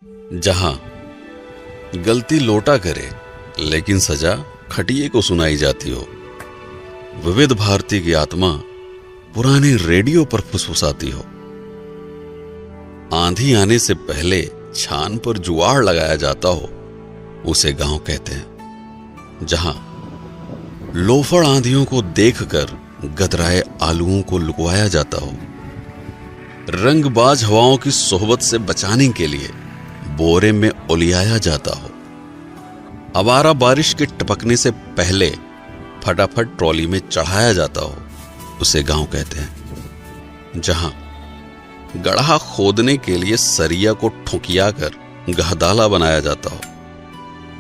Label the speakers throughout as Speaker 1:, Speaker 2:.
Speaker 1: जहां गलती लोटा करे लेकिन सजा खटिए को सुनाई जाती हो, विविध भारती की आत्मा पुराने रेडियो पर फुसफुसाती हो। आंधी आने से पहले छान पर जुआड़ लगाया जाता हो, उसे गांव कहते हैं। जहां लोफड़ आंधियों को देखकर गदराए आलुओं को लुकवाया जाता हो, रंगबाज हवाओं की सोहबत से बचाने के लिए बोरे में ओलियाया जाता हो, आवारा बारिश के टपकने से पहले फटाफट ट्रॉली में चढ़ाया जाता हो, उसे गांव कहते हैं। जहां गड्ढा खोदने के लिए सरिया को ठुकिया कर गहदाला बनाया जाता हो,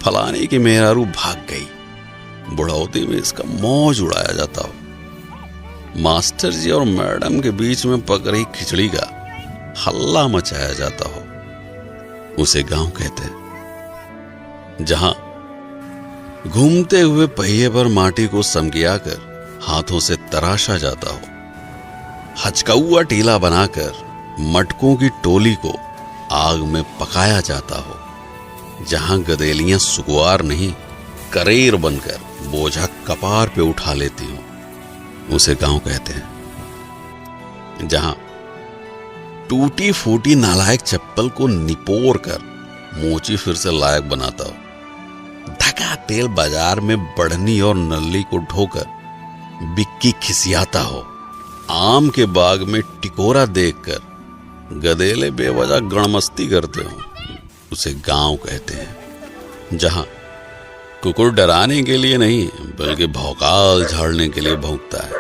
Speaker 1: फलाने की मेहरारू भाग गई, बुढ़ौती में इसका मौज उड़ाया जाता हो, मास्टर जी और मैडम के बीच में पक रही खिचड़ी का हल्ला मचाया जाता हो, उसे गांव कहते हैं। जहां घूमते हुए पहिए पर माटी को समगिया कर हाथों से तराशा जाता हो, हचकौआ टीला बनाकर मटकों की टोली को आग में पकाया जाता हो, जहां गदेलियां सुकुआर नहीं करेर बनकर बोझा कपार पे उठा लेती हो, उसे गांव कहते हैं। जहां टूटी फूटी नालायक चप्पल को निपोर कर मोची फिर से लायक बनाता हो, धका तेल बाजार में बढ़नी और नल्ली को ढोकर बिक्की खिसियाता हो, आम के बाग में टिकोरा देखकर गदेले बेवजह गणमस्ती करते हो, उसे गांव कहते हैं। जहां कुकुर डराने के लिए नहीं बल्कि भौकाल झाड़ने के लिए भौंकता है,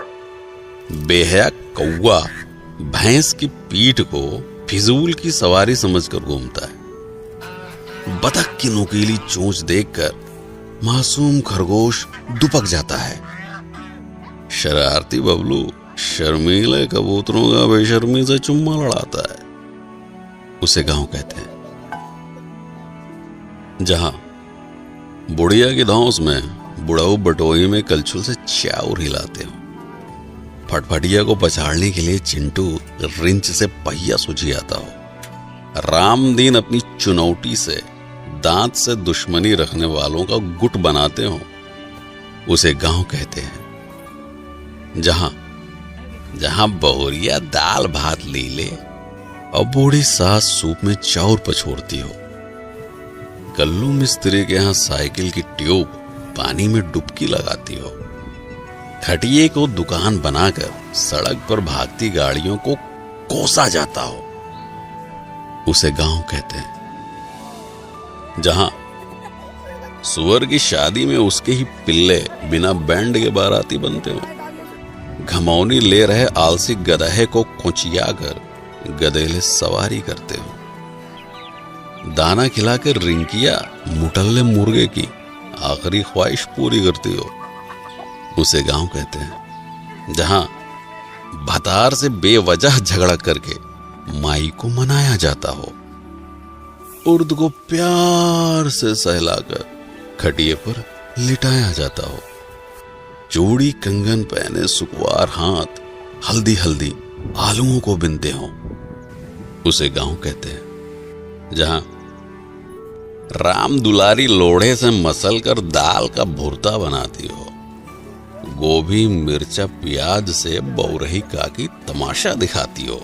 Speaker 1: बेहया कौवा भैंस की पीठ को फिजूल की सवारी समझकर घूमता है, बतख की नुकीली चोंच देखकर मासूम खरगोश दुपक जाता है, शरारती बबलू शर्मीले कबूतरों का बेशर्मी से चुम्मा लड़ाता है, उसे गांव कहते हैं। जहां बुढ़िया की धौंस में बुढ़ऊ बटोई में कलछुल से चाउर हिलाते हो, फटफटिया को पछाड़ने के लिए चिंटू रिंच से पहिया सुझियाता हो, रामदीन अपनी चुनौती से दांत से दुश्मनी रखने वालों का गुट बनाते हो, उसे गांव कहते हैं। जहां बहुरिया दाल भात लीले और बूढ़ी सास सूप में चाउर पछोड़ती हो, कल्लू मिस्त्री के यहां साइकिल की ट्यूब पानी में डुबकी लगाती हो, खटिए को दुकान बनाकर सड़क पर भागती गाड़ियों को कोसा जाता हो, उसे गांव कहते हैं। जहां सुअर की शादी में उसके ही पिल्ले बिना बैंड के बाराती बनते हो, घमौनी ले रहे आलसी गधे को खोचिया कर गधेले सवारी करते हो, दाना खिलाकर रिंकिया मुटल्ले मुर्गे की आखिरी ख्वाहिश पूरी करती हो, उसे गांव कहते हैं। जहां भतार से बेवजह झगड़ा करके माई को मनाया जाता हो, उर्द को प्यार से सहलाकर खटिए पर लिटाया जाता हो, चूड़ी कंगन पहने सुकुआर हाथ हल्दी हल्दी आलुओं को बिनते हो, उसे गांव कहते हैं। जहां राम दुलारी लोढ़े से मसल कर दाल का भुर्ता बनाती हो, गोभी मिर्चा प्याज से बौरही काकी तमाशा दिखाती हो,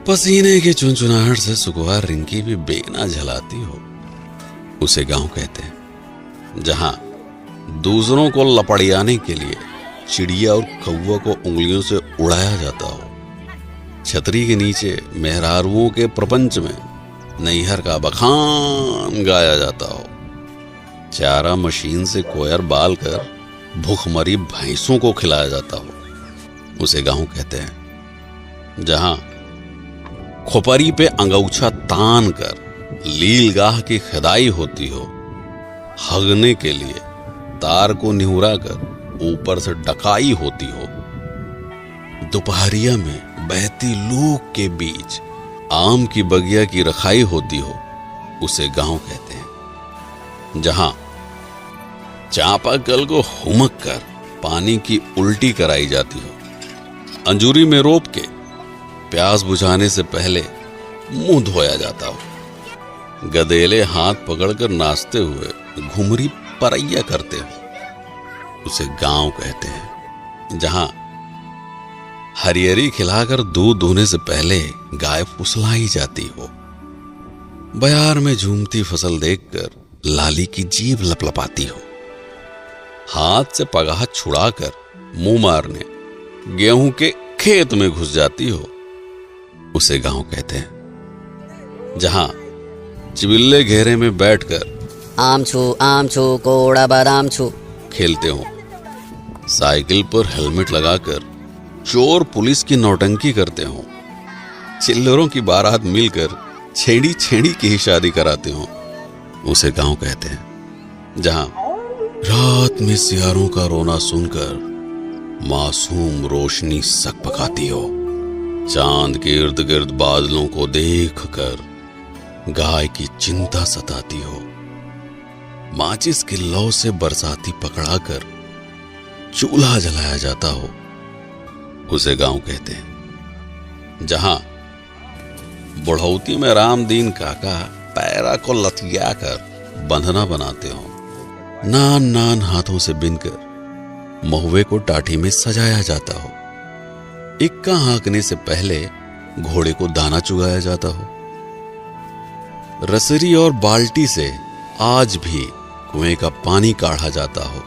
Speaker 1: पसीने की चुनचुनाहट से सुकुआर रिंकी भी बेना झलाती हो, उसे गांव कहते हैं। जहां दूसरों को लपड़ियाने के लिए चिड़िया और कौवा को उंगलियों से उड़ाया जाता हो, छतरी के नीचे मेहरारुओं के प्रपंच में नैहर का बखान गाया जाता हो, चारा मशीन से कोयर बाल कर भूखमरी भैंसों को खिलाया जाता हो, उसे गांव कहते हैं। जहां खोपरी पे अंगौछा तान कर लीलगाह की खदाई होती हो, हगने के लिए तार को निहुरा कर ऊपर से डकाई होती हो, दोपहरिया में बहती लूक के बीच आम की बगिया की रखाई होती हो, उसे गांव कहते हैं। जहां चापाकल को हुमक कर पानी की उल्टी कराई जाती हो, अंजूरी में रोप के प्यास बुझाने से पहले मुंह धोया जाता हो, गधेले हाथ पकड़कर नाचते हुए घुमरी परैया करते हो, उसे गांव कहते हैं। जहां हरियरी खिलाकर दूध दूहने से पहले गाय फुसलाई जाती हो, बयार में झूमती फसल देखकर लाली की जीभ लपलपाती हो, हाथ से पगाह छुड़ाकर मुंह मारने गेहूं के खेत में घुस जाती हो, उसे गांव कहते हैं। जहां चिबिल्ले घेरे में बैठकर
Speaker 2: आम छू कोड़ा बादाम छू
Speaker 1: खेलते हो, साइकिल पर हेलमेट लगाकर चोर पुलिस की नौटंकी करते हो, चिल्लरों की बारात मिलकर छेड़ी छेड़ी की ही शादी कराते हो, उसे गांव कहते हैं। जहां रात में सियारों का रोना सुनकर मासूम रोशनी सकपकाती हो, चांद के इर्द गिर्द बादलों को देखकर गाय की चिंता सताती हो, माचिस की लौ से बरसाती पकड़ाकर चूल्हा जलाया जाता हो, उसे गांव कहते हैं। जहां बुढ़ौती में रामदीन काका पैरा को लथिया कर बंधना बनाते हो, नान नान हाथों से बिनकर महुए को टाटी में सजाया जाता हो, इक्का हाँकने से पहले घोड़े को दाना चुगाया जाता हो, रसरी और बाल्टी से आज भी कुएं का पानी काढ़ा जाता हो,